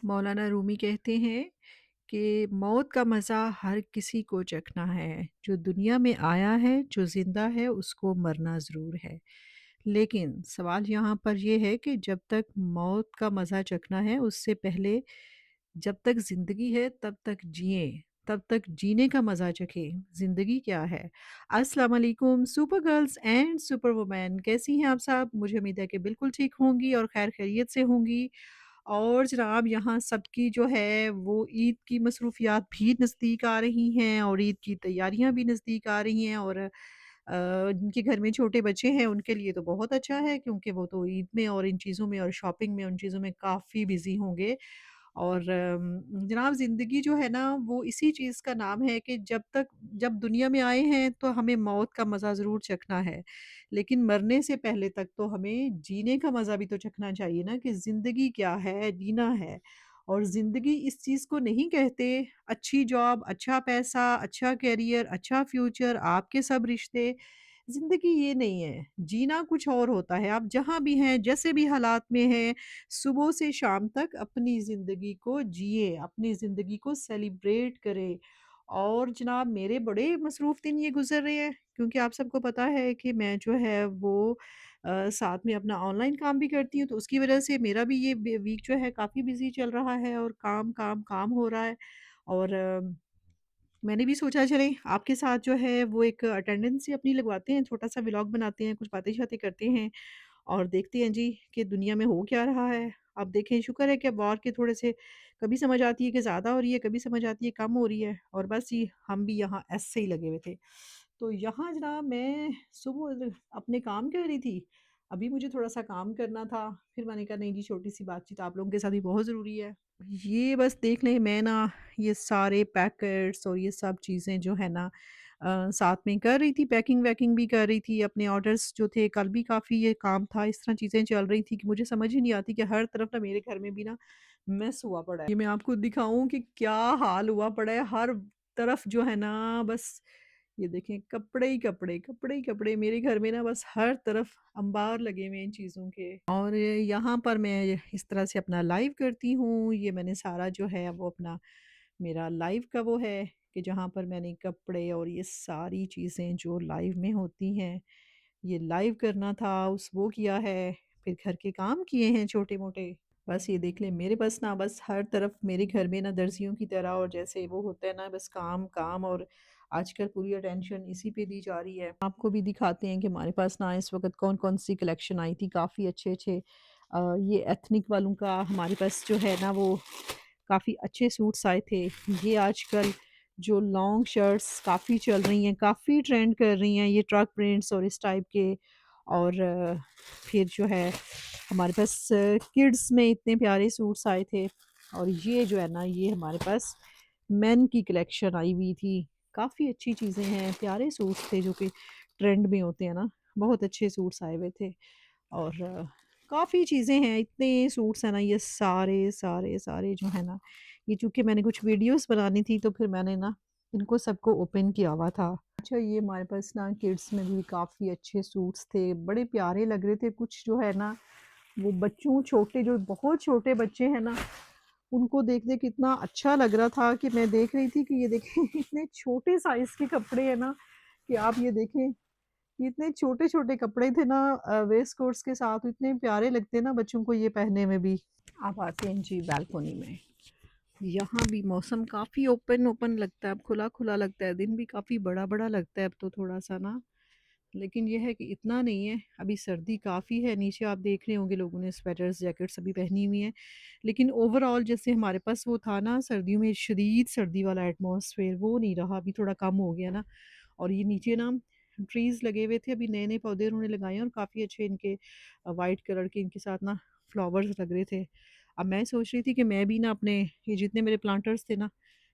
मौलाना रूमी कहते हैं कि मौत का मज़ा हर किसी को चखना है। जो दुनिया में आया है, जो ज़िंदा है, उसको मरना ज़रूर है। लेकिन सवाल यहाँ पर ये है कि जब तक मौत का मज़ा चखना है, उससे पहले जब तक ज़िंदगी है तब तक जिएँ, तब तक जीने का मज़ा चखें। ज़िंदगी क्या है? अस्सलाम वालेकुम super girls and super women, कैसी हैं आप सब? मुझे उम्मीद है कि बिल्कुल ठीक होंगी और खैर खैरियत से होंगी। और जनाब यहाँ सबकी जो है वो ईद की मसरूफ़ियात भी नज़दीक आ रही हैं और ईद की तैयारियाँ भी नज़दीक आ रही हैं और जिनके घर में छोटे बच्चे हैं उनके लिए तो बहुत अच्छा है क्योंकि वो तो ईद में और इन चीज़ों में और शॉपिंग में उन चीज़ों में काफ़ी बिज़ी होंगे। और जनाब ज़िंदगी जो है ना वो इसी चीज़ का नाम है कि जब दुनिया में आए हैं तो हमें मौत का मज़ा ज़रूर चखना है। लेकिन मरने से पहले तक तो हमें जीने का मज़ा भी तो चखना चाहिए ना कि ज़िंदगी क्या है, जीना है। और ज़िंदगी इस चीज़ को नहीं कहते अच्छी जॉब, अच्छा पैसा, अच्छा करियर, अच्छा फ्यूचर, आपके सब रिश्ते। ज़िंदगी ये नहीं है, जीना कुछ और होता है। आप जहाँ भी हैं, जैसे भी हालात में हैं, सुबह से शाम तक अपनी ज़िंदगी को जिए, अपनी ज़िंदगी को सेलिब्रेट करें। और जनाब मेरे बड़े मसरूफ़ दिन ये गुज़र रहे हैं क्योंकि आप सबको पता है कि मैं जो है वो साथ में अपना ऑनलाइन काम भी करती हूँ, तो उसकी वज़ह से मेरा भी ये वीक जो है काफ़ी बिज़ी चल रहा है और काम, काम, काम हो रहा है। और मैंने भी सोचा चलें आपके साथ जो है वो एक अटेंडेंस ही अपनी लगवाते हैं, छोटा-सा व्लॉग बनाते हैं, कुछ बातें-शातें करते हैं और देखते हैं जी कि दुनिया में हो क्या रहा है। अब देखें शुक्र है कि वॉर के थोड़े से कभी समझ आती है कि ज़्यादा हो रही है, कभी समझ आती है कम हो रही है और बस जी हम भी यहाँ ऐसे ही लगे हुए थे। तो यहाँ जनाब मैं सुबह अपने काम कर रही थी, अभी मुझे थोड़ा-सा काम करना था, फिर मैंने कहा नहीं जी छोटी-सी बातचीत आप लोगों के साथ भी बहुत ज़रूरी है। ये बस देख लें मैं ना ये सारे पैकेट्स और ये सब चीज़ें जो है ना साथ में कर रही थी, पैकिंग-वैकिंग भी कर रही थी, अपने ऑर्डर्स जो थे कल भी काफ़ी ये काम था, इस तरह चीज़ें चल रही थी कि मुझे समझ ही नहीं आती कि हर तरफ ना मेरे घर में भी ना मेस हुआ पड़ा है। ये मैं आपको दिखाऊँ कि क्या हाल हुआ पड़ा है, हर तरफ जो है ना बस ये देखें कपड़े ही कपड़े, कपड़े ही कपड़े, मेरे घर में ना बस हर तरफ अंबार लगे हुए हैं इन चीज़ों के। और यहाँ पर मैं इस तरह से अपना लाइव करती हूँ, ये मैंने सारा जो है वो अपना मेरा लाइव का वो है कि जहाँ पर मैंने कपड़े और ये सारी चीज़ें जो लाइव में होती हैं, ये लाइव करना था, उस वो किया है, फिर घर के काम किए हैं छोटे-मोटे। बस ये देख लें मेरे बस ना बस हर तरफ मेरे घर में ना दर्जियों की तरह और जैसे वो होता है ना बस काम, काम और आजकल पूरी अटेंशन इसी पे दी जा रही है। आपको भी दिखाते हैं कि हमारे पास ना इस वक़्त कौन-कौन सी कलेक्शन आई थी, काफ़ी अच्छे-अच्छे ये एथनिक वालों का हमारे पास जो है ना वो काफ़ी अच्छे सूट्स आए थे। ये आजकल जो लॉन्ग शर्ट्स काफ़ी चल रही हैं, काफ़ी ट्रेंड कर रही हैं, ये ट्रक प्रिंट्स और इस टाइप के। और फिर जो है हमारे पास किड्स में इतने प्यारे सूट्स आए थे और ये जो है ना ये हमारे पास मेन की कलेक्शन आई हुई थी। काफ़ी अच्छी चीज़ें हैं, प्यारे सूट्स थे जो कि ट्रेंड में होते हैं ना, बहुत अच्छे सूट्स आए हुए थे। और काफ़ी चीज़ें हैं, इतने सूट्स हैं ना ये सारे जो है ना, ये चूँकि मैंने कुछ वीडियोज़ बनानी थी तो फिर मैंने ना इनको सबको ओपन किया हुआ था। अच्छा ये हमारे पास ना किड्स में भी काफ़ी अच्छे सूट्स थे, बड़े प्यारे लग रहे थे, कुछ जो है ना वो बच्चों छोटे जो बहुत छोटे बच्चे हैं ना, उनको देख-देख के इतना अच्छा लग रहा था कि मैं देख रही थी कि ये देखें इतने छोटे साइज़ के कपड़े हैं ना कि आप ये देखें, ये इतने छोटे-छोटे कपड़े थे ना वेस्ट कोट्स के साथ इतने प्यारे लगते हैं ना बच्चों को ये पहनने में भी। अब आते हैं जी बालकनी में। यहाँ भी मौसम काफ़ी ओपन-ओपन लगता है, अब खुला-खुला लगता है, दिन भी काफ़ी बड़ा-बड़ा लगता है अब तो थोड़ा-सा ना। लेकिन ये है कि इतना नहीं है, अभी सर्दी काफ़ी है, नीचे आप देख रहे होंगे लोगों ने स्वेटर्स, जैकेट्स सभी पहनी हुई हैं। लेकिन ओवरऑल जैसे हमारे पास वो था ना सर्दियों में शदीद सर्दी वाला एटमॉस्फेयर वो नहीं रहा, अभी थोड़ा कम हो गया ना। और ये नीचे ना ट्रीज़ लगे हुए थे, अभी नए-नए पौधे उन्होंने लगाए हैं और काफ़ी अच्छे इनके वाइट कलर के इनके साथ ना फ्लावर्स लग रहे थे। अब मैं सोच रही थी कि मैं भी ना अपने ये जितने मेरे प्लांटर्स थे ना,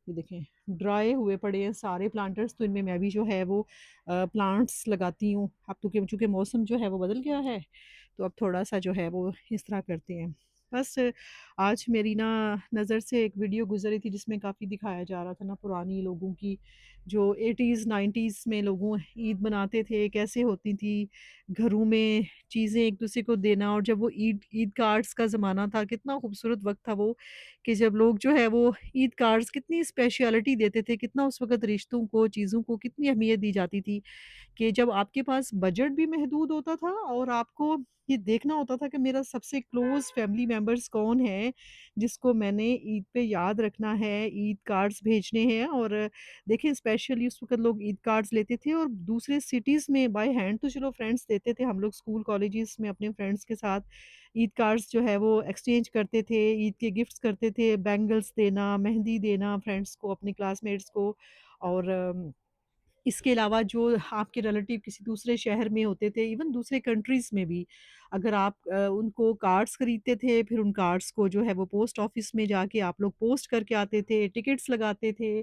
ये देखें ड्राई हुए पड़े हैं सारे प्लांटर्स, तो इनमें मैं भी जो है वो प्लांट्स लगाती हूँ। अब तो चूँकि मौसम जो है वो बदल गया है, तो अब थोड़ा-सा जो है वो इस तरह करते हैं। बस आज मेरी ना नज़र से एक वीडियो गुज़र रही थी जिसमें काफ़ी दिखाया जा रहा था ना पुरानी लोगों की जो 80s 90s में लोगों ईद मनाते थे, कैसे होती थी, घरों में चीज़ें एक-दूसरे को देना और जब वो ईद ईद कार्ड्स का ज़माना था, कितना खूबसूरत वक़्त था वो कि जब लोग जो है वो ईद कार्ड्स कितनी स्पेशलिटी देते थे, कितना उस वक़्त रिश्तों को, चीज़ों को कितनी अहमियत दी जाती थी। कि जब आपके पास बजट भी महदूद होता था और आपको ये देखना होता था कि मेरा सबसे क्लोज़ फैमिली मेंबर्स कौन है, जिसको मैंने ईद पे याद रखना है, ईद कार्ड्स भेजने हैं और देखिए स्पेशली उस वक़्त लोग ईद कार्ड्स लेते थे और दूसरे सिटीज़ में बाय हैंड तो चलो फ्रेंड्स देते थे, हम लोग स्कूल कॉलेजेस में अपने फ्रेंड्स के साथ ईद कार्ड्स जो है वो एक्सचेंज करते थे, ईद के गिफ्ट्स करते थे, बैंगल्स देना, मेहंदी देना फ्रेंड्स को, अपने क्लासमेट्स को और इसके अलावा जो आपके रिलेटिव किसी दूसरे शहर में होते थे, इवन दूसरे कंट्रीज़ में भी, अगर आप उनको कार्ड्स खरीदते थे, फिर उन कार्ड्स को जो है वो पोस्ट ऑफ़िस में जाके आप लोग पोस्ट करके आते थे, टिकट्स लगाते थे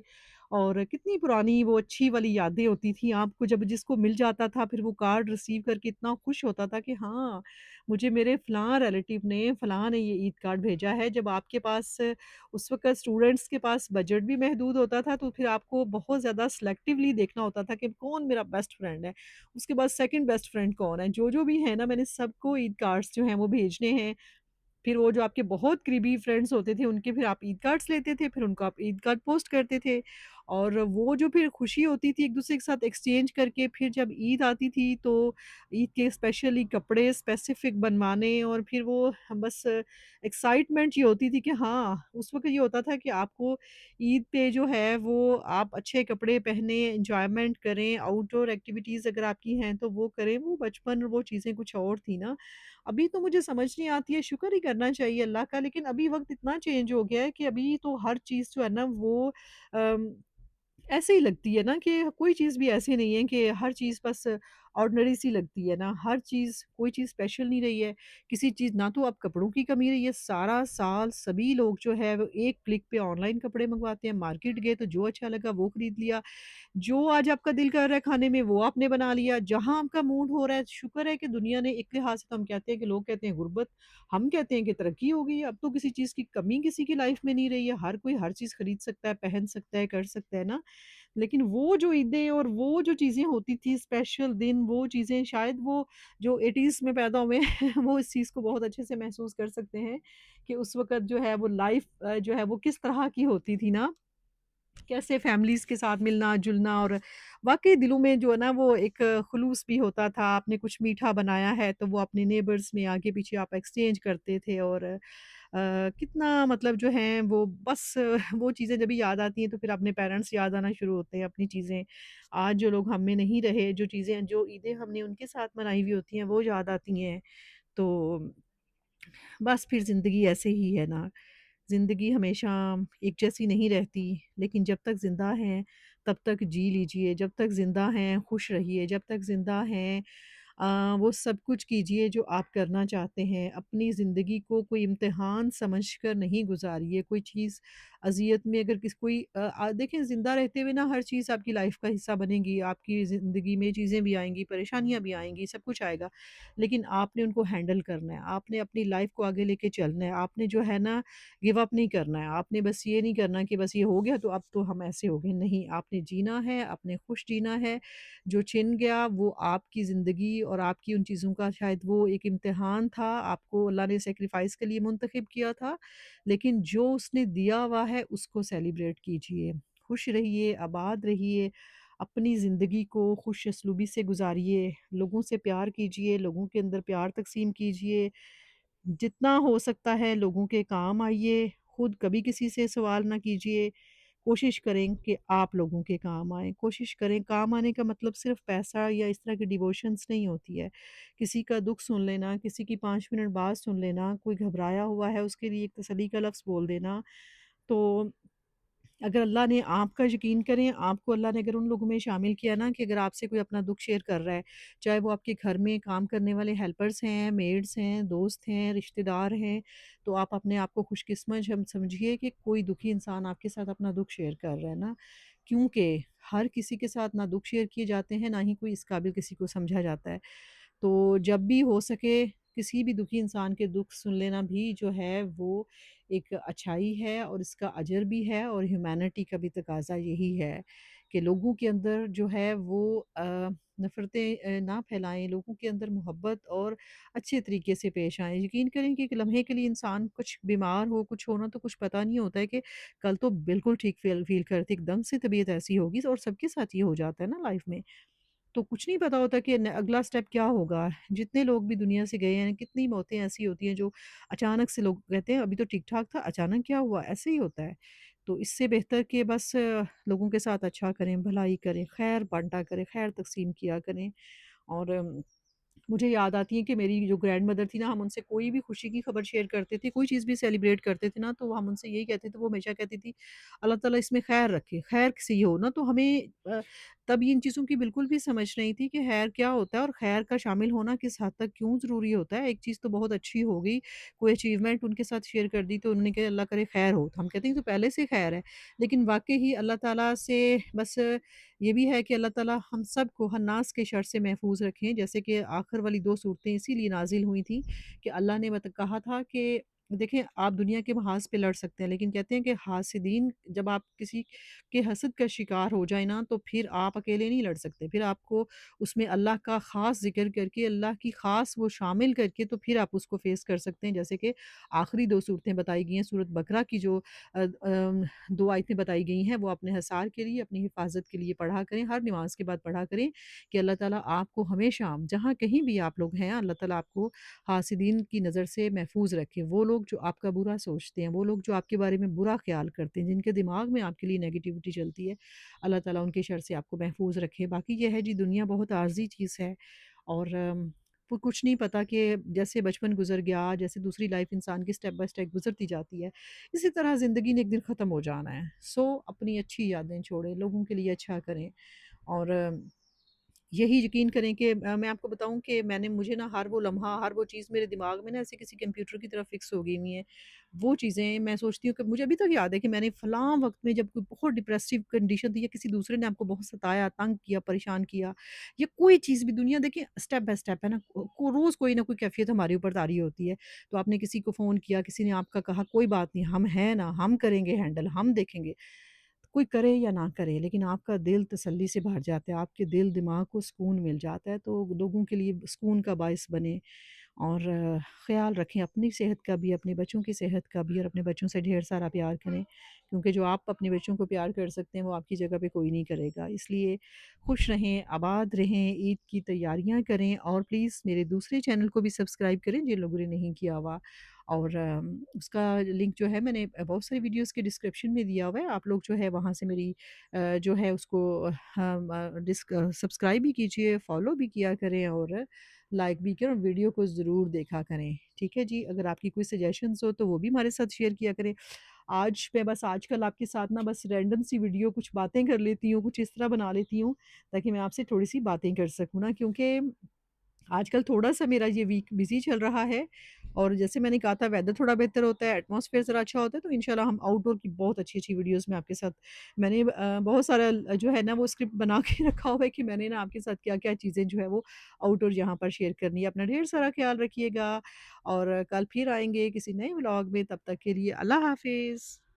और कितनी पुरानी वो अच्छी वाली यादें होती थी। आपको जब जिसको मिल जाता था, फिर वो कार्ड रिसीव करके इतना खुश होता था कि हाँ, मुझे मेरे फलाँ रिलेटिव ने, फलाँ ने ये ईद कार्ड भेजा है। जब आपके पास उस वक़्त स्टूडेंट्स के पास बजट भी महदूद होता था, तो फिर आपको बहुत ज़्यादा सिलेक्टिवली देखना होता था कि कौन मेरा बेस्ट फ्रेंड है। उसके बाद सेकंड बेस्ट फ्रेंड कौन है। जो-जो भी है ना मैंने सबको ईद कार्ड्स जो हैं वो भेजने हैं। फिर वो जो आपके बहुत करीबी फ्रेंड्स होते थे, उनके फिर आप ईद कार्ड्स लेते थे, फिर उनको आप ईद कार्ड पोस्ट करते थे और वो जो फिर खुशी होती थी एक-दूसरे के साथ एक्सचेंज करके, फिर जब ईद आती थी, तो ईद के स्पेशली कपड़े स्पेसिफ़िक बनवाने और फिर वो बस एक्साइटमेंट ये होती थी कि हाँ, उस वक़्त ये होता था कि आपको ईद पे जो है, वो आप अच्छे कपड़े पहने, एन्जॉयमेंट करें, आउटडोर एक्टिविटीज़ अगर आपकी हैं, तो वो करें। वो बचपन, वो चीज़ें कुछ और थी ना। अभी तो मुझे समझ नहीं आती है, शुक्र ही करना चाहिए अल्लाह का, लेकिन अभी वक़्त इतना चेंज हो गया है कि अभी तो हर चीज़ जो है ना वो अम, ऐसे ही लगती है ना कि कोई चीज़ भी ऐसी नहीं है कि हर चीज़ बस ऑर्डिनरी सी लगती है ना, हर चीज़ कोई चीज़ स्पेशल नहीं रही है। किसी चीज़ ना तो अब कपड़ों की कमी रही है, सारा साल सभी लोग जो है वो एक क्लिक पे ऑनलाइन कपड़े मँगवाते हैं, मार्केट गए तो जो अच्छा लगा वो खरीद लिया। जो आज आपका दिल कर रहा है खाने में वो आपने बना लिया, जहाँ आपका मूड हो रहा है शुक्र है कि दुनिया ने एक लिहाज़ से तो हम कहते हैं कि लोग कहते हैं गुर्बत, हम कहते हैं कि तरक्की हो गई है, अब तो किसी चीज़ की कमी किसी की लाइफ़ में नहीं रही है, हर कोई हर चीज़ खरीद सकता है, पहन सकता है, कर सकता है ना। लेकिन वो जो ईदें और वो जो चीज़ें होती थी स्पेशल दिन, वो चीज़ें शायद वो जो 80s में पैदा हुए हैं वो इस चीज़ को बहुत अच्छे से महसूस कर सकते हैं कि उस वक़्त जो है वो लाइफ़ जो है वो किस तरह की होती थी ना। कैसे फैमिलीज़ के साथ मिलना-जुलना और वाक़ई दिलों में जो है ना वो एक खुलूस भी होता था। आपने कुछ मीठा बनाया है तो वो अपने नेबर्स में आगे-पीछे आप एक्सचेंज करते थे और कितना मतलब जो है वो बस वो चीज़ें जब भी याद आती हैं तो फिर अपने पेरेंट्स याद आना शुरू होते हैं, अपनी चीज़ें। आज जो लोग हम में नहीं रहे, जो चीज़ें जो ईदें हमने उनके साथ मनाई हुई होती हैं, वो याद आती हैं। तो बस फिर ज़िंदगी ऐसे ही है ना। ज़िंदगी हमेशा एक जैसी नहीं रहती, लेकिन जब तक ज़िंदा हैं, तब तक जी लीजिए, जब तक ज़िंदा हैं, खुश रहिए, जब तक ज़िंदा हैं वो सब कुछ कीजिए जो आप करना चाहते हैं। अपनी ज़िंदगी को कोई इम्तिहान समझकर नहीं गुज़ारिए, कोई चीज़ अज़ियत में अगर देखिए ज़िंदा रहते हुए ना हर चीज़ आपकी लाइफ़ का हिस्सा बनेगी, आपकी ज़िंदगी में चीज़ें भी आएँगी, परेशानियाँ भी आएँगी, सब कुछ आएगा। लेकिन आपने उनको हैंडल करना है, आपने अपनी लाइफ़ को आगे लेके चलना है, आपने जो है ना गिव अप नहीं करना है। आपने बस ये नहीं करना कि बस ये हो गया तो अब तो हम ऐसे हो गए, नहीं आपने जीना है, आपने खुश जीना है। जो छिन गया वो आपकी ज़िंदगी और आपकी उन चीज़ों का शायद वो एक इम्तिहान था, आपको अल्लाह ने सैक्रिफ़ाइस के लिए मुंतखब किया था, लेकिन जो उसने दिया हुआ है उसको सेलिब्रेट कीजिए। खुश रहिए, आबाद रहिए, अपनी ज़िंदगी को खुश असलूबी से गुज़ारिए, लोगों से प्यार कीजिए, लोगों के अंदर प्यार तक़सीम कीजिए। जितना हो सकता है लोगों के काम आइए, खुद कभी किसी से सवाल ना कीजिए। कोशिश करें कि आप लोगों के काम आएँ, कोशिश करें काम आने का मतलब सिर्फ़ पैसा या इस तरह की डिवोशंस नहीं होती है। किसी का दुःख सुन लेना, किसी की 5 मिनट बात सुन लेना, कोई घबराया हुआ है उसके लिए एक तसल्ली का लफ़्ज़ बोल देना, तो अगर अल्लाह ने आपका यकीन करें, आपको अल्लाह ने अगर उन लोगों में शामिल किया ना कि अगर आपसे कोई अपना दुःख शेयर कर रहा है, चाहे वो आपके घर में काम करने वाले हेल्पर्स हैं, मेड्स हैं, दोस्त हैं, रिश्तेदार हैं, तो आप अपने आप को खुशकिस्मत समझिए कि कोई दुखी इंसान आपके साथ अपना दुःख शेयर कर रहा है ना। क्योंकि हर किसी के साथ ना दुःख शेयर किए जाते हैं, ना ही कोई इस काबिल किसी को समझा जाता है। तो जब भी हो सके किसी भी दुखी इंसान के दुःख सुन लेना भी जो है वो एक अच्छाई है और इसका अजर भी है और ह्यूमैनिटी का भी तकाज़ा यही है कि लोगों के अंदर जो है वो नफ़रतें ना फैलाएँ, लोगों के अंदर मोहब्बत और अच्छे तरीके से पेश आएँ। यकीन करें कि एक लम्हे के लिए इंसान कुछ बीमार हो, कुछ हो ना तो कुछ पता नहीं होता है कि कल तो बिल्कुल ठीक फ़ील करती, एकदम से तबीयत ऐसी होगी और सबके साथ ये हो जाता है ना लाइफ़ में। तो कुछ नहीं पता होता कि न अगला स्टेप क्या होगा। जितने लोग भी दुनिया से गए हैं, कितनी मौतें ऐसी होती हैं जो अचानक से लोग कहते हैं अभी तो ठीक-ठाक था, अचानक क्या हुआ? ऐसे ही होता है। तो इससे बेहतर कि बस लोगों के साथ अच्छा करें, भलाई करें, खैर बाँटा करें, खैर तक़सीम किया करें और मुझे याद आती है कि मेरी जो ग्रैंडमदर थी ना, हम उनसे कोई भी खुशी की खबर शेयर करते थे, कोई चीज़ भी सेलिब्रेट करते थे ना, तो हम उनसे यही कहते थे, वो हमेशा कहती थी, "अल्लाह ताला इसमें खैर रखे, खैर सी हो ना।" तो हमें तब इन चीज़ों की बिल्कुल भी समझ नहीं थी कि खैर क्या होता है और खैर का शामिल होना किस हद तक क्यों ज़रूरी होता है। एक चीज़ तो बहुत अच्छी हो गई, कोई अचीवमेंट उनके साथ शेयर कर दी, तो उन्होंने कहा, "अल्लाह करे खैर हो।" तो हम कहते हैं, "ये तो पहले से खैर है।" लेकिन वाक़ई ही अल्लाह ताला से बस ये भी है कि अल्लाह ताला हम सबको हन्नास के शर से महफूज़ रखें। जैसे कि आखिर वाली 2 सूरतें इसीलिए नाज़िल हुई थी कि अल्लाह ने कहा था कि देखें आप दुनिया के महाज़ पे लड़ सकते हैं, लेकिन कहते हैं कि हासिदीन जब आप किसी के हसद का शिकार हो जाए ना, तो फिर आप अकेले नहीं लड़ सकते। फिर आपको उसमें अल्लाह का ख़ास ज़िक्र करके, अल्लाह की ख़ास वो शामिल करके तो फिर आप उसको फ़ेस कर सकते हैं। जैसे कि आखिरी 2 सूरतें बताई गई हैं, सूरत बकरा की जो 2 आयतें बताई गई हैं, वो अपने हिसार के लिए, अपनी हिफ़ाज़त के लिए पढ़ा करें, हर नमाज़ के बाद पढ़ा करें कि अल्लाह ताला आपको हमेशा जहाँ कहीं भी आप लोग हैं, अल्लाह ताला आपको हासिदीन की नज़र से महफूज़ रखे। वो लोग जो आपका बुरा सोचते हैं, वो लोग जो आपके बारे में बुरा ख़्याल करते हैं, जिनके दिमाग में आपके लिए नेगेटिविटी चलती है, अल्लाह ताला उनके शर से आपको महफूज़ रखे। बाकी ये है जी दुनिया बहुत आर्ज़ी चीज़ है और वो कुछ नहीं पता कि जैसे बचपन गुज़र गया, जैसे दूसरी लाइफ़ इंसान की स्टेप बाय स्टेप गुज़रती जाती है, इसी तरह ज़िंदगी ने एक दिन ख़त्म हो जाना है। सो अपनी अच्छी यादें छोड़ें, लोगों के लिए अच्छा करें और यही यकीन करें कि मैं आपको बताऊँ कि मुझे ना हर वो लम्हा, हर वो चीज़ मेरे दिमाग में ना ऐसे किसी कंप्यूटर की तरह फ़िक्स हो गई हुई हैं। वो चीज़ें मैं सोचती हूँ कि मुझे अभी तक याद है कि मैंने फलाँ वक़्त में जब कोई बहुत डिप्रेसिव कंडीशन थी या किसी दूसरे ने आपको बहुत सताया, तंग किया, परेशान किया या कोई चीज़ भी दुनिया देखिए स्टेप बाय स्टेप है ना, को रोज़ कोई ना कोई कैफ़ियत हमारे ऊपर तारी होती है। तो आपने किसी को फ़ोन किया, किसी ने आपका कहा कोई बात नहीं, हम हैं ना, हम करेंगे हैंडल, हम देखेंगे। कोई करे या ना करे, लेकिन आपका दिल तसल्ली से भर जाता है, आपके दिल दिमाग को सुकून मिल जाता है, तो लोगों के लिए सुकून का बायस बने और ख़्याल रखें अपनी सेहत का भी, अपने बच्चों की सेहत का भी और अपने बच्चों से ढेर सारा प्यार करें, क्योंकि जो आप अपने बच्चों को प्यार कर सकते हैं, वो आपकी जगह पे कोई नहीं करेगा। इसलिए खुश रहें, आबाद रहें, ईद की तैयारियाँ करें और प्लीज़ मेरे दूसरे चैनल को भी सब्सक्राइब करें, जिन लोगों ने नहीं किया हुआ और उसका लिंक जो है मैंने बहुत सारी वीडियोज़ के डिस्क्रिप्शन में दिया हुआ है। आप लोग जो है वहाँ से मेरी जो है उसको सब्सक्राइब भी कीजिए, फ़ॉलो भी किया करें और लाइक भी करें और वीडियो को ज़रूर देखा करें। ठीक है जी? अगर आपकी कोई सजेशंस हो तो वो भी हमारे साथ शेयर किया करें। आज मैं बस आजकल आपके साथ ना बस रैंडम सी वीडियो कुछ बातें कर लेती हूँ, कुछ इस तरह बना लेती हूँ ताकि मैं आपसे थोड़ी-सी बातें कर सकूँ ना, क्योंकि आजकल थोड़ा-सा मेरा ये वीक बिज़ी चल रहा है और जैसे मैंने कहा था वेदर थोड़ा बेहतर होता है, एटमॉस्फेयर ज़रा अच्छा होता है, तो इंशाल्लाह हम आउटडोर की बहुत अच्छी-अच्छी वीडियोज़ मैं आपके साथ मैंने बहुत सारा जो है ना वो स्क्रिप्ट बना के रखा हुआ है कि मैंने ना आपके साथ क्या-क्या चीज़ें जो है वो आउटडोर यहाँ पर शेयर करनी है। अपना ढेर सारा ख़्याल रखिएगा और कल फिर आएँगे किसी नए व्लॉग में, तब तक के लिए अल्लाह हाफ़िज़।